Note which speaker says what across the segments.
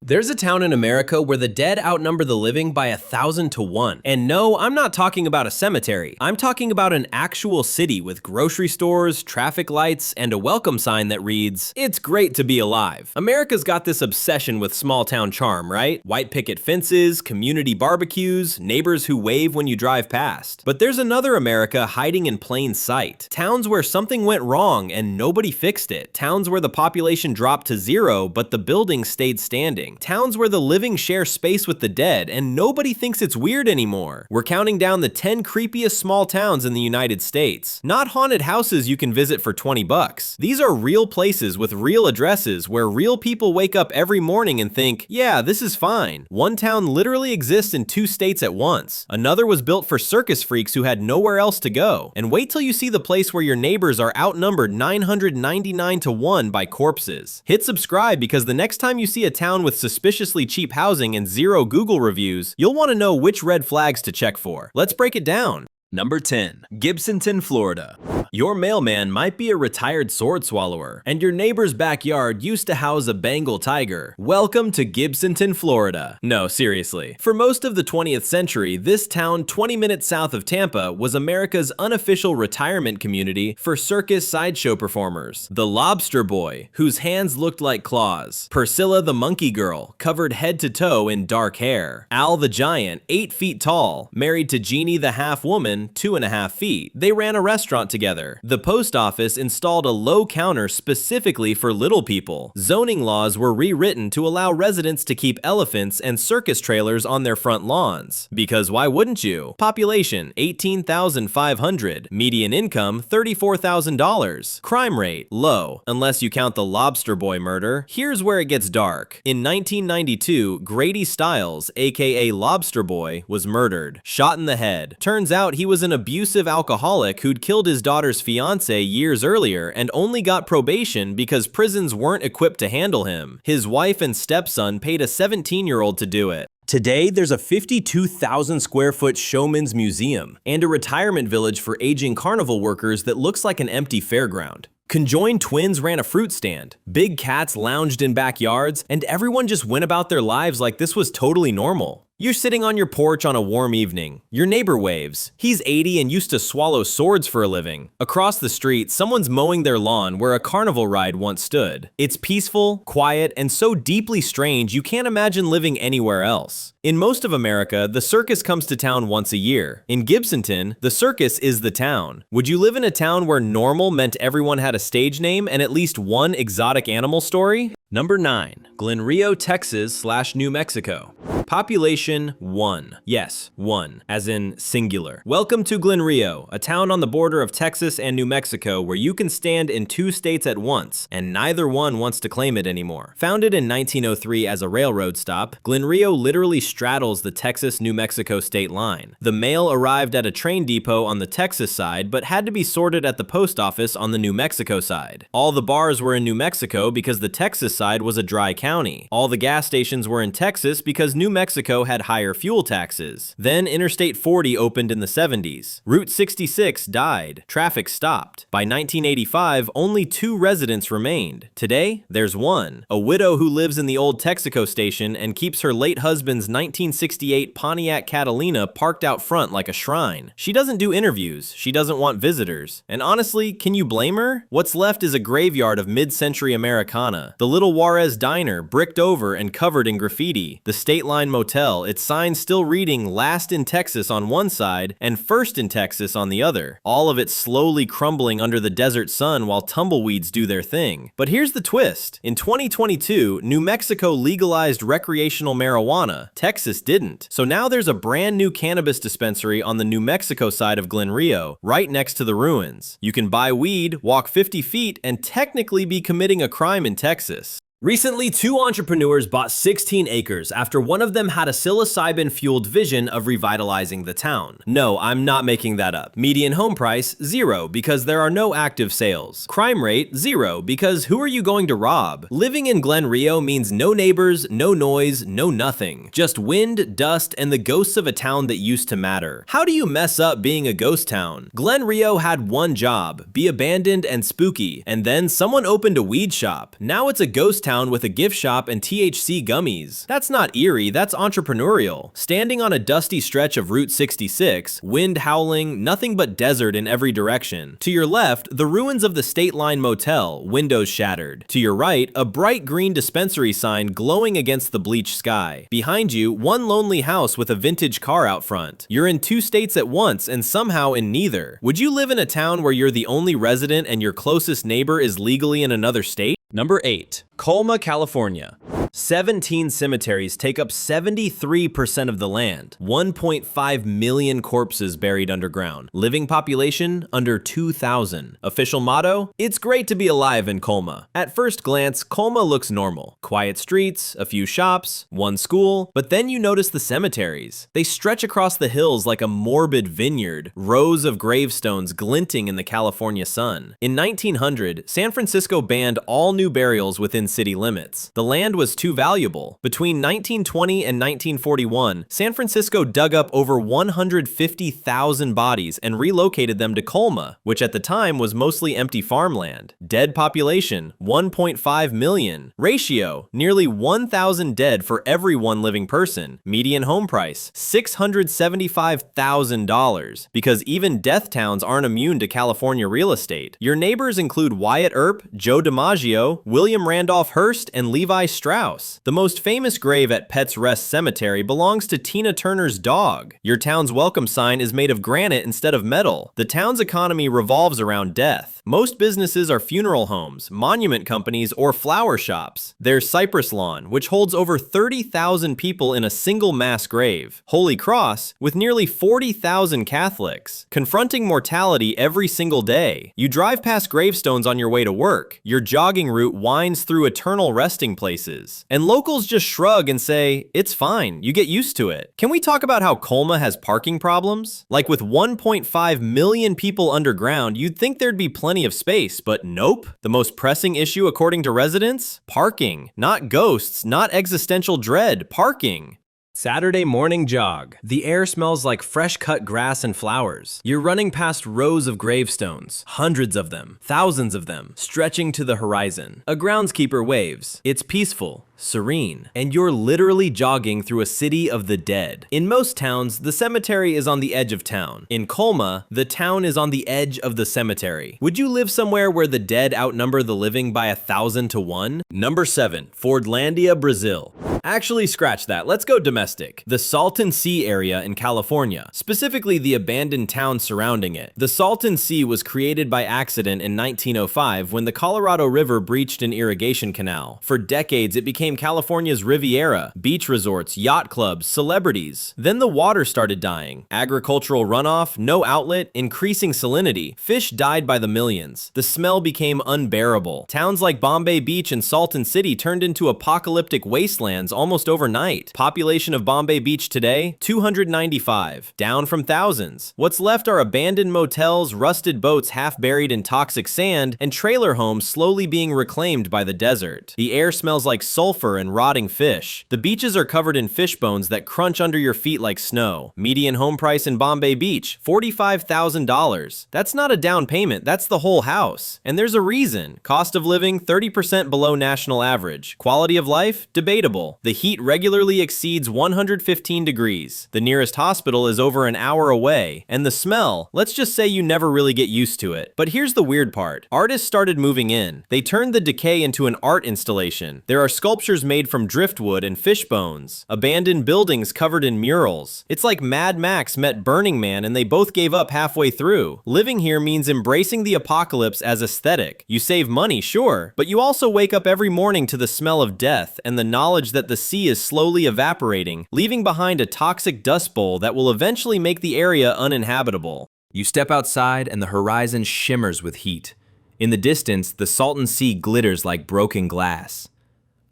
Speaker 1: There's a town in America where the dead outnumber the living by 1,000 to 1. And no, I'm not talking about a cemetery. I'm talking about an actual city with grocery stores, traffic lights, and a welcome sign that reads, "It's great to be alive." America's got this obsession with small town charm, right? White picket fences, community barbecues, neighbors who wave when you drive past. But there's another America hiding in plain sight. Towns where something went wrong and nobody fixed it. Towns where the population dropped to 0, but the buildings stayed standing. Towns where the living share space with the dead and nobody thinks it's weird anymore. We're counting down the 10 creepiest small towns in the United States. Not haunted houses you can visit for 20 bucks. These are real places with real addresses where real people wake up every morning and think, yeah, this is fine. One town literally exists in 2 states at once. Another was built for circus freaks who had nowhere else to go. And wait till you see the place where your neighbors are outnumbered 999 to 1 by corpses. Hit subscribe because the next time you see a town with suspiciously cheap housing and 0 Google reviews, you'll want to know which red flags to check for. Let's break it down. Number 10. Gibson, Florida. Your mailman might be a retired sword swallower, and your neighbor's backyard used to house a Bengal tiger. Welcome to Gibson, Florida. No, seriously. For most of the 20th century, this town 20 minutes south of Tampa was America's unofficial retirement community for circus sideshow performers. The Lobster Boy, whose hands looked like claws. Priscilla the Monkey Girl, covered head to toe in dark hair. Al the Giant, 8 feet tall, married to Jeannie the Half-Woman, 2.5 feet. They ran a restaurant together. The post office installed a low counter specifically for little people. Zoning laws were rewritten to allow residents to keep elephants and circus trailers on their front lawns. Because why wouldn't you? Population, 18,500. Median income, $34,000. Crime rate, low, unless you count the Lobster Boy murder. Here's where it gets dark. In 1992, Grady Stiles, aka Lobster Boy, was murdered. Shot in the head. Turns out he was an abusive alcoholic who'd killed his daughter's fiance years earlier and only got probation because prisons weren't equipped to handle him. His wife and stepson paid a 17-year-old to do it. Today, there's a 52,000 square foot showman's museum and a retirement village for aging carnival workers that looks like an empty fairground. Conjoined twins ran a fruit stand, big cats lounged in backyards, and everyone just went about their lives like this was totally normal. You're sitting on your porch on a warm evening. Your neighbor waves. He's 80 and used to swallow swords for a living. Across the street, someone's mowing their lawn where a carnival ride once stood. It's peaceful, quiet, and so deeply strange you can't imagine living anywhere else. In most of America, the circus comes to town once a year. In Gibson, the circus is the town. Would you live in a town where normal meant everyone had a stage name and at least one exotic animal story? Number 9. Glen Rio, Texas/New Mexico. Population 1. Yes, 1, as in singular. Welcome to Glen Rio, a town on the border of Texas and New Mexico where you can stand in 2 states at once, and neither one wants to claim it anymore. Founded in 1903 as a railroad stop, Glen Rio literally straddles the Texas-New Mexico state line. The mail arrived at a train depot on the Texas side, but had to be sorted at the post office on the New Mexico side. All the bars were in New Mexico because the Texas side was a dry county. All the gas stations were in Texas because New Mexico had higher fuel taxes. Then Interstate 40 opened in the 70s. Route 66 died. Traffic stopped. By 1985, only 2 residents remained. Today, there's 1. A widow who lives in the old Texaco station and keeps her late husband's 1968 Pontiac Catalina parked out front like a shrine. She doesn't do interviews. She doesn't want visitors. And honestly, can you blame her? What's left is a graveyard of mid-century Americana. The Little Juarez Diner, bricked over and covered in graffiti. The State Line Motel, its sign still reading Last in Texas on one side and First in Texas on the other. All of it slowly crumbling under the desert sun while tumbleweeds do their thing. But here's the twist. In 2022, New Mexico legalized recreational marijuana. Texas didn't. So now there's a brand new cannabis dispensary on the New Mexico side of Glen Rio, right next to the ruins. You can buy weed, walk 50 feet, and technically be committing a crime in Texas. Recently, 2 entrepreneurs bought 16 acres after one of them had a psilocybin-fueled vision of revitalizing the town. No, I'm not making that up. Median home price, 0, because there are no active sales. Crime rate, 0, because who are you going to rob? Living in Glen Rio means no neighbors, no noise, no nothing. Just wind, dust, and the ghosts of a town that used to matter. How do you mess up being a ghost town? Glen Rio had one job, be abandoned and spooky, and then someone opened a weed shop. Now it's a ghost town with a gift shop and THC gummies. That's not eerie, that's entrepreneurial. Standing on a dusty stretch of Route 66, wind howling, nothing but desert in every direction. To your left, the ruins of the State Line Motel, windows shattered. To your right, a bright green dispensary sign glowing against the bleached sky. Behind you, one lonely house with a vintage car out front. You're in two states at once and somehow in neither. Would you live in a town where you're the only resident and your closest neighbor is legally in another state? Number 8. Colma, California. 17 cemeteries take up 73% of the land. 1.5 million corpses buried underground. Living population, under 2,000. Official motto? It's great to be alive in Colma. At first glance, Colma looks normal. Quiet streets, a few shops, one school, but then you notice the cemeteries. They stretch across the hills like a morbid vineyard, rows of gravestones glinting in the California sun. In 1900, San Francisco banned all new burials within city limits. The land was too valuable. Between 1920 and 1941, San Francisco dug up over 150,000 bodies and relocated them to Colma, which at the time was mostly empty farmland. Dead population, 1.5 million. Ratio, nearly 1,000 dead for every one living person. Median home price, $675,000, because even death towns aren't immune to California real estate. Your neighbors include Wyatt Earp, Joe DiMaggio, William Randolph Hearst, and Levi Strauss. The most famous grave at Pets Rest Cemetery belongs to Tina Turner's dog. Your town's welcome sign is made of granite instead of metal. The town's economy revolves around death. Most businesses are funeral homes, monument companies, or flower shops. There's Cypress Lawn, which holds over 30,000 people in a single mass grave. Holy Cross, with nearly 40,000 Catholics. Confronting mortality every single day. You drive past gravestones on your way to work. Your jogging route winds through eternal resting places. And locals just shrug and say, it's fine, you get used to it. Can we talk about how Colma has parking problems? Like with 1.5 million people underground, you'd think there'd be plenty of space, but nope. The most pressing issue according to residents? Parking. Not ghosts, not existential dread, parking. Saturday morning jog. The air smells like fresh cut grass and flowers. You're running past rows of gravestones, hundreds of them, thousands of them, stretching to the horizon. A groundskeeper waves. It's peaceful, serene, and you're literally jogging through a city of the dead. In most towns, the cemetery is on the edge of town. In Colma, the town is on the edge of the cemetery. Would you live somewhere where the dead outnumber the living by 1,000 to 1? Number 7. Fordlandia, Brazil. Actually, scratch that. Let's go domestic. The Salton Sea area in California, specifically the abandoned town surrounding it. The Salton Sea was created by accident in 1905 when the Colorado River breached an irrigation canal. For decades, it became California's Riviera, beach resorts, yacht clubs, celebrities. Then the water started dying. Agricultural runoff, no outlet, increasing salinity. Fish died by the millions. The smell became unbearable. Towns like Bombay Beach and Salton City turned into apocalyptic wastelands almost overnight. Population of Bombay Beach today, 295, down from thousands. What's left are abandoned motels, rusted boats half buried in toxic sand, and trailer homes slowly being reclaimed by the desert. The air smells like sulfur and rotting fish. The beaches are covered in fish bones that crunch under your feet like snow. Median home price in Bombay Beach, $45,000. That's not a down payment, that's the whole house. And there's a reason. Cost of living, 30% below national average. Quality of life, debatable. The heat regularly exceeds 115 degrees. The nearest hospital is over an hour away. And the smell, let's just say you never really get used to it. But here's the weird part. Artists started moving in. They turned the decay into an art installation. There are sculptures made from driftwood and fish bones. Abandoned buildings covered in murals. It's like Mad Max met Burning Man and they both gave up halfway through. Living here means embracing the apocalypse as aesthetic. You save money, sure, but you also wake up every morning to the smell of death and the knowledge that the sea is slowly evaporating, leaving behind a toxic dust bowl that will eventually make the area uninhabitable. You step outside and the horizon shimmers with heat. In the distance, the Salton Sea glitters like broken glass.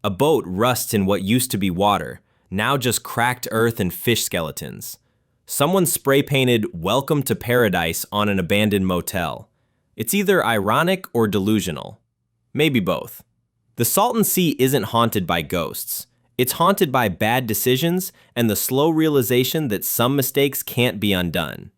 Speaker 1: A boat rusts in what used to be water, now just cracked earth and fish skeletons. Someone spray-painted "Welcome to Paradise" on an abandoned motel. It's either ironic or delusional. Maybe both. The Salton Sea isn't haunted by ghosts. It's haunted by bad decisions and the slow realization that some mistakes can't be undone.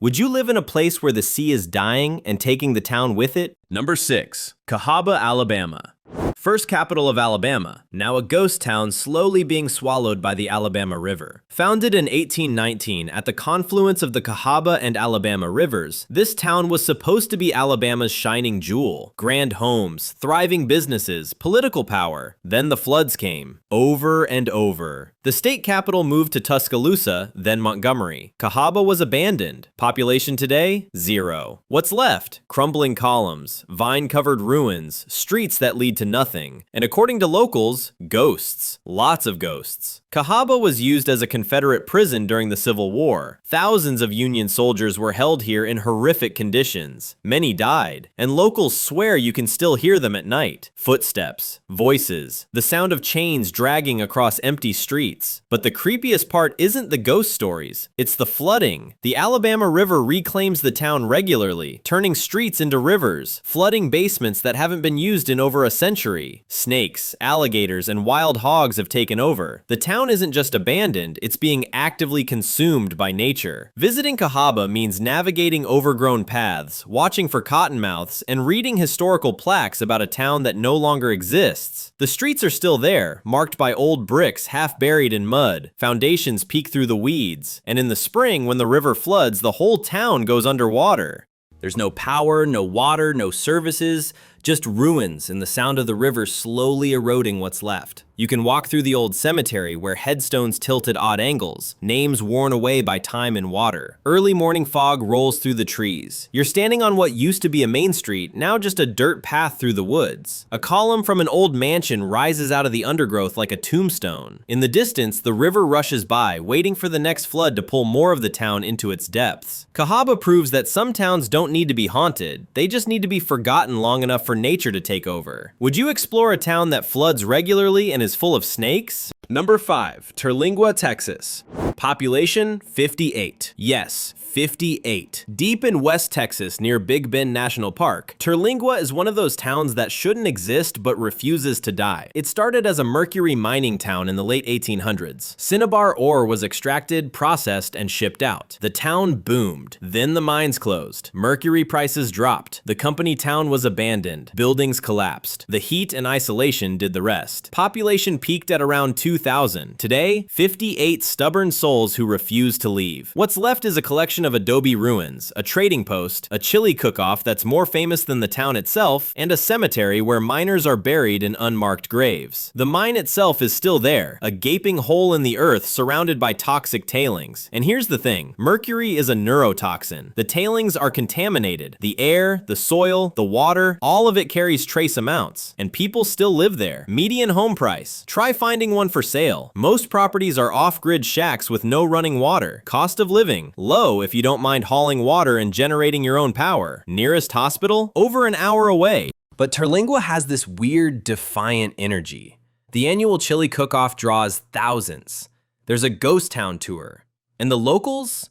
Speaker 1: Would you live in a place where the sea is dying and taking the town with it? Number 6. Cahaba, Alabama. first capital of Alabama, now a ghost town slowly being swallowed by the Alabama River. Founded in 1819 at the confluence of the Cahaba and Alabama rivers, this town was supposed to be Alabama's shining jewel. Grand homes, thriving businesses, political power. Then the floods came. Over and over. The state capital moved to Tuscaloosa, then Montgomery. Cahaba was abandoned. Population today? 0. What's left? Crumbling columns, vine-covered ruins, streets that lead to nothing. And according to locals, ghosts. Lots of ghosts. Cahaba was used as a Confederate prison during the Civil War. Thousands of Union soldiers were held here in horrific conditions. Many died, and locals swear you can still hear them at night. Footsteps, voices, the sound of chains dragging across empty streets. But the creepiest part isn't the ghost stories, it's the flooding. The Alabama River reclaims the town regularly, turning streets into rivers, flooding basements that haven't been used in over a century. Snakes, alligators, and wild hogs have taken over. The town isn't just abandoned, it's being actively consumed by nature. Visiting Cahaba means navigating overgrown paths, watching for cottonmouths, and reading historical plaques about a town that no longer exists. The streets are still there, marked by old bricks half buried in mud. Foundations peek through the weeds, and in the spring when the river floods, the whole town goes underwater. There's no power, no water, no services, just ruins and the sound of the river slowly eroding what's left. You can walk through the old cemetery where headstones tilt at odd angles, names worn away by time and water. Early morning fog rolls through the trees. You're standing on what used to be a main street, now just a dirt path through the woods. A column from an old mansion rises out of the undergrowth like a tombstone. In the distance, the river rushes by, waiting for the next flood to pull more of the town into its depths. Cahaba proves that some towns don't need to be haunted, they just need to be forgotten long enough for nature to take over. Would you explore a town that floods regularly and is full of snakes? Number 5, Terlingua, Texas. Population 58. Yes, 58. Deep in West Texas near Big Bend National Park, Terlingua is one of those towns that shouldn't exist but refuses to die. It started as a mercury mining town in the late 1800s. Cinnabar ore was extracted, processed, and shipped out. The town boomed. Then the mines closed. Mercury prices dropped. The company town was abandoned. Buildings collapsed. The heat and isolation did the rest. Population peaked at around 2,000. Today, 58 stubborn souls who refuse to leave. What's left is a collection of adobe ruins, a trading post, a chili cook-off that's more famous than the town itself, and a cemetery where miners are buried in unmarked graves. The mine itself is still there, a gaping hole in the earth surrounded by toxic tailings. And here's the thing, mercury is a neurotoxin. The tailings are contaminated. The air, the soil, the water, all of it carries trace amounts. And people still live there. Median home price. Try finding one for sale. Most properties are off-grid shacks with no running water. Cost of living, low if you don't mind hauling water and generating your own power. Nearest hospital? Over an hour away. But Terlingua has this weird, defiant energy. The annual chili cook-off draws thousands. There's a ghost town tour. And the locals?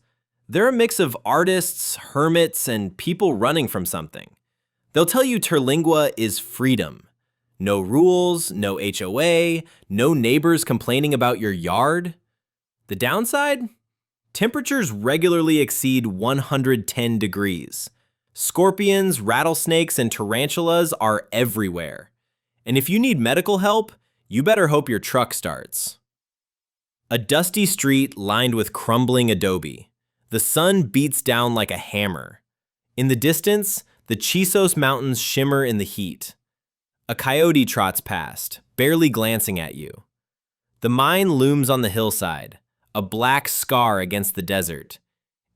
Speaker 1: They're a mix of artists, hermits, and people running from something. They'll tell you Terlingua is freedom. No rules, no HOA, no neighbors complaining about your yard. The downside? Temperatures regularly exceed 110 degrees. Scorpions, rattlesnakes, and tarantulas are everywhere. And if you need medical help, you better hope your truck starts. A dusty street lined with crumbling adobe. The sun beats down like a hammer. In the distance, the Chisos Mountains shimmer in the heat. A coyote trots past, barely glancing at you. The mine looms on the hillside, a black scar against the desert.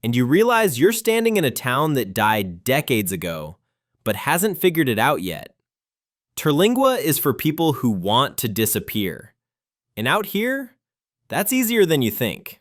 Speaker 1: And you realize you're standing in a town that died decades ago, but hasn't figured it out yet. Terlingua is for people who want to disappear. And out here, that's easier than you think.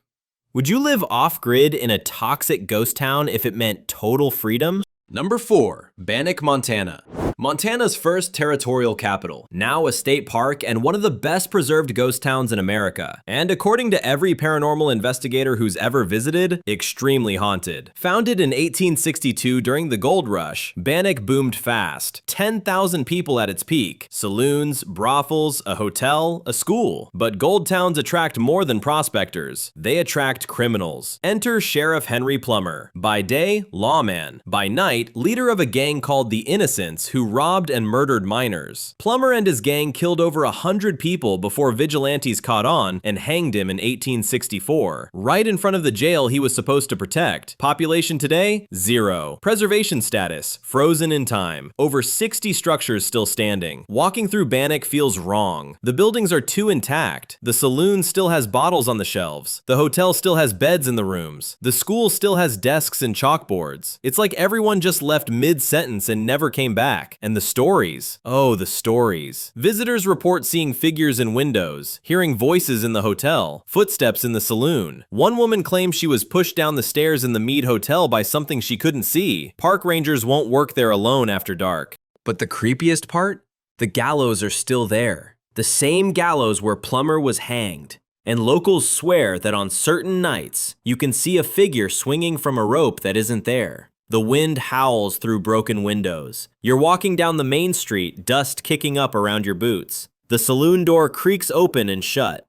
Speaker 1: Would you live off-grid in a toxic ghost town if it meant total freedom? Number 4, Bannack, Montana. Montana's first territorial capital, now a state park and one of the best preserved ghost towns in America. And according to every paranormal investigator who's ever visited, extremely haunted. Founded in 1862 during the gold rush, Bannack boomed fast. 10,000 people at its peak. Saloons, brothels, a hotel, a school. But gold towns attract more than prospectors. They attract criminals. Enter Sheriff Henry Plummer. By day, lawman. By night, leader of a gang called the Innocents who robbed and murdered miners. Plummer and his gang killed over 100 people before vigilantes caught on and hanged him in 1864, right in front of the jail he was supposed to protect. Population today? 0. Preservation status? Frozen in time. Over 60 structures still standing. Walking through Bannack feels wrong. The buildings are too intact. The saloon still has bottles on the shelves. The hotel still has beds in the rooms. The school still has desks and chalkboards. It's like everyone just left mid-sentence and never came back. And the stories. Oh, the stories. Visitors report seeing figures in windows, hearing voices in the hotel, footsteps in the saloon. One woman claims she was pushed down the stairs in the Mead Hotel by something she couldn't see. Park rangers won't work there alone after dark. But the creepiest part? The gallows are still there. The same gallows where Plummer was hanged. And locals swear that on certain nights, you can see a figure swinging from a rope that isn't there. The wind howls through broken windows. You're walking down the main street, dust kicking up around your boots. The saloon door creaks open and shut,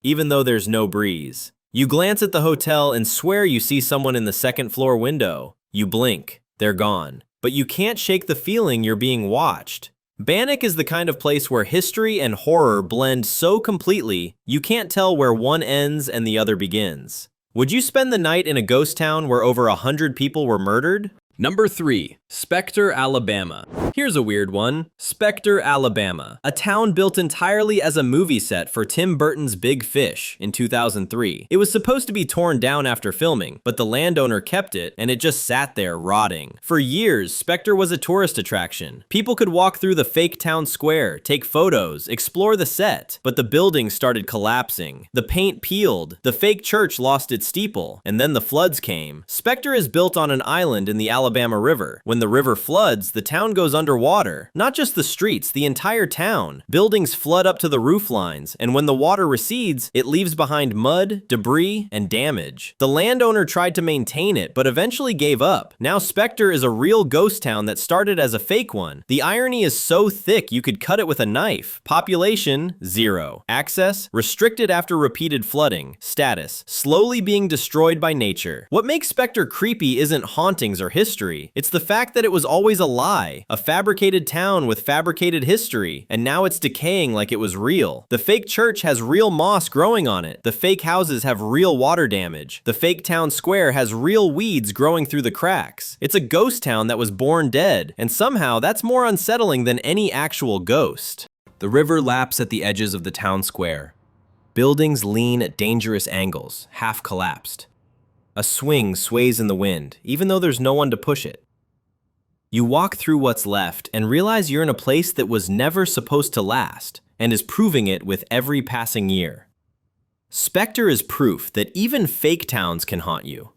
Speaker 1: even though there's no breeze. You glance at the hotel and swear you see someone in the second floor window. You blink, they're gone. But you can't shake the feeling you're being watched. Bannack is the kind of place where history and horror blend so completely, you can't tell where one ends and the other begins. Would you spend the night in a ghost town where over 100 people were murdered? Number 3. Spectre, Alabama. Here's a weird one. Spectre, Alabama. A town built entirely as a movie set for Tim Burton's Big Fish in 2003. It was supposed to be torn down after filming, but the landowner kept it and it just sat there rotting. For years, Spectre was a tourist attraction. People could walk through the fake town square, take photos, explore the set, but the buildings started collapsing. The paint peeled, the fake church lost its steeple, and then the floods came. Spectre is built on an island in the Alabama River. When the river floods, the town goes underwater. Not just the streets, the entire town. Buildings flood up to the roof lines, and when the water recedes, it leaves behind mud, debris, and damage. The landowner tried to maintain it, but eventually gave up. Now Spectre is a real ghost town that started as a fake one. The irony is so thick you could cut it with a knife. Population, 0. Access, restricted after repeated flooding. Status, slowly being destroyed by nature. What makes Spectre creepy isn't hauntings or history. It's the fact that it was always a lie, a fabricated town with fabricated history, and now it's decaying like it was real. The fake church has real moss growing on it. The fake houses have real water damage. The fake town square has real weeds growing through the cracks. It's a ghost town that was born dead, and somehow that's more unsettling than any actual ghost. The river laps at the edges of the town square. Buildings lean at dangerous angles, half collapsed. A swing sways in the wind, even though there's no one to push it. You walk through what's left and realize you're in a place that was never supposed to last, and is proving it with every passing year. Spectre is proof that even fake towns can haunt you.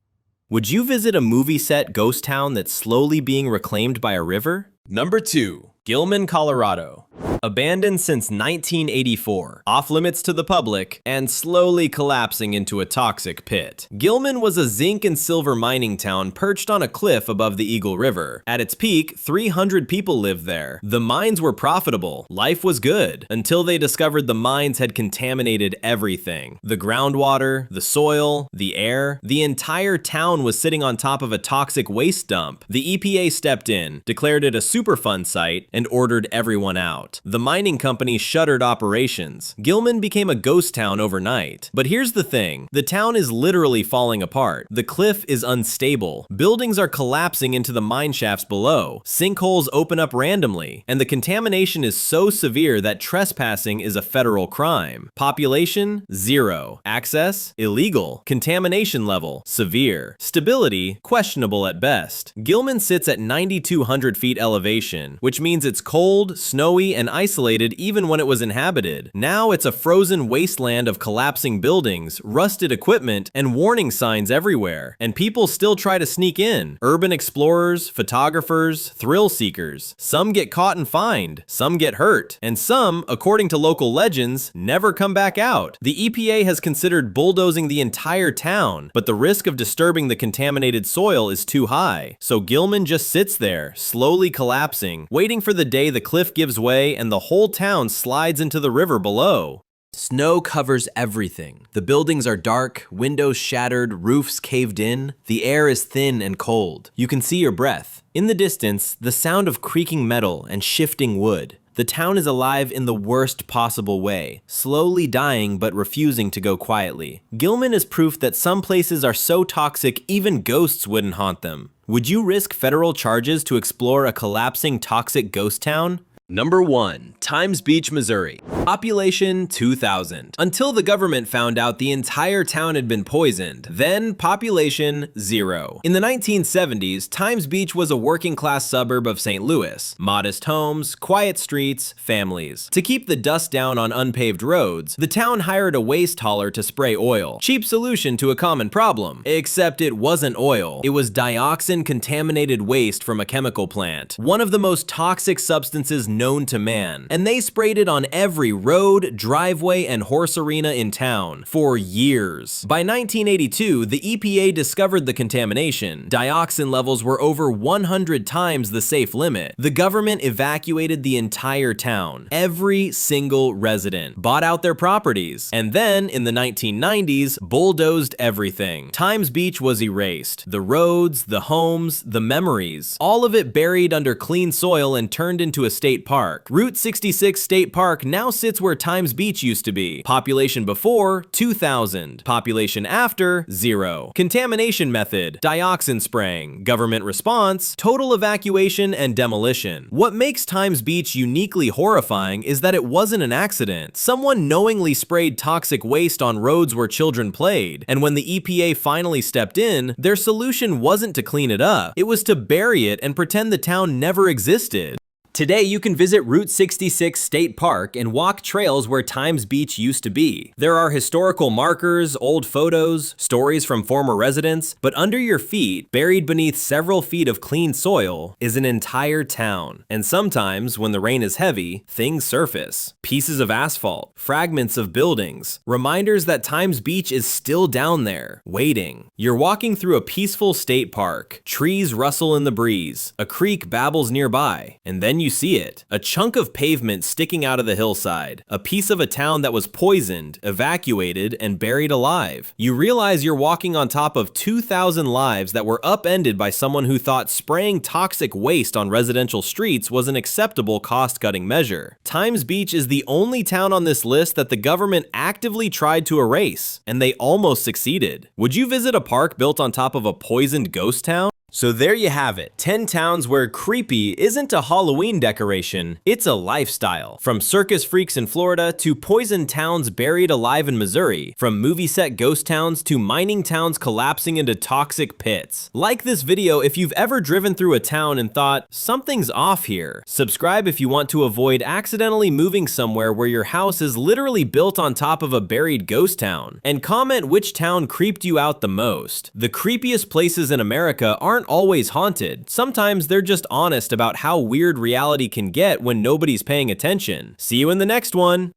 Speaker 1: Would you visit a movie set ghost town that's slowly being reclaimed by a river? Number 2. Gilman, Colorado. Abandoned since 1984, off limits to the public, and slowly collapsing into a toxic pit. Gilman was a zinc and silver mining town perched on a cliff above the Eagle River. At its peak, 300 people lived there. The mines were profitable, life was good, until they discovered the mines had contaminated everything. The groundwater, the soil, the air. The entire town was sitting on top of a toxic waste dump. The EPA stepped in, declared it a Superfund site, and ordered everyone out. The mining company shuttered operations. Gilman became a ghost town overnight. But here's the thing, the town is literally falling apart. The cliff is unstable. Buildings are collapsing into the mine shafts below. Sinkholes open up randomly. And the contamination is so severe that trespassing is a federal crime. Population, 0. Access, illegal. Contamination level, severe. Stability, questionable at best. Gilman sits at 9,200 feet elevation, which means it's cold, snowy, and isolated even when it was inhabited. Now it's a frozen wasteland of collapsing buildings, rusted equipment, and warning signs everywhere. And people still try to sneak in. Urban explorers, photographers, thrill seekers. Some get caught and fined, some get hurt, and some, according to local legends, never come back out. The EPA has considered bulldozing the entire town, but the risk of disturbing the contaminated soil is too high. So Gilman just sits there, slowly collapsing, waiting for the day the cliff gives way and the whole town slides into the river below. Snow covers everything. The buildings are dark, windows shattered, roofs caved in. The air is thin and cold. You can see your breath. In the distance, the sound of creaking metal and shifting wood. The town is alive in the worst possible way, slowly dying but refusing to go quietly. Gilman is proof that some places are so toxic even ghosts wouldn't haunt them. Would you risk federal charges to explore a collapsing toxic ghost town? Number 1. Times Beach, Missouri. Population 2,000. Until the government found out the entire town had been poisoned. Then population 0. In the 1970s, Times Beach was a working-class suburb of St. Louis. Modest homes, quiet streets, families. To keep the dust down on unpaved roads, the town hired a waste hauler to spray oil. Cheap solution to a common problem. Except it wasn't oil. It was dioxin-contaminated waste from a chemical plant. One of the most toxic substances known to man, and they sprayed it on every road, driveway, and horse arena in town for years. By 1982, the EPA discovered the contamination. Dioxin levels were over 100 times the safe limit. The government evacuated the entire town. Every single resident bought out their properties, and then in the 1990s, bulldozed everything. Times Beach was erased. The roads, the homes, the memories, all of it buried under clean soil and turned into a state park. Route 66 State Park now sits where Times Beach used to be. Population before, 2,000. Population after, 0. Contamination method, dioxin spraying. Government response, total evacuation and demolition. What makes Times Beach uniquely horrifying is that it wasn't an accident. Someone knowingly sprayed toxic waste on roads where children played, and when the EPA finally stepped in, their solution wasn't to clean it up. It was to bury it and pretend the town never existed. Today, you can visit Route 66 State Park and walk trails where Times Beach used to be. There are historical markers, old photos, stories from former residents, but under your feet, buried beneath several feet of clean soil, is an entire town. And sometimes, when the rain is heavy, things surface. Pieces of asphalt, fragments of buildings, reminders that Times Beach is still down there, waiting. You're walking through a peaceful state park. Trees rustle in the breeze. A creek babbles nearby, and then you see it. A chunk of pavement sticking out of the hillside. A piece of a town that was poisoned, evacuated, and buried alive. You realize you're walking on top of 2,000 lives that were upended by someone who thought spraying toxic waste on residential streets was an acceptable cost-cutting measure. Times Beach is the only town on this list that the government actively tried to erase, and they almost succeeded. Would you visit a park built on top of a poisoned ghost town? So there you have it, 10 towns where creepy isn't a Halloween decoration, it's a lifestyle. From circus freaks in Florida to poisoned towns buried alive in Missouri, from movie set ghost towns to mining towns collapsing into toxic pits. Like this video if you've ever driven through a town and thought, something's off here. Subscribe if you want to avoid accidentally moving somewhere where your house is literally built on top of a buried ghost town. And comment which town creeped you out the most. The creepiest places in America aren't always haunted. Sometimes they're just honest about how weird reality can get when nobody's paying attention. See you in the next one.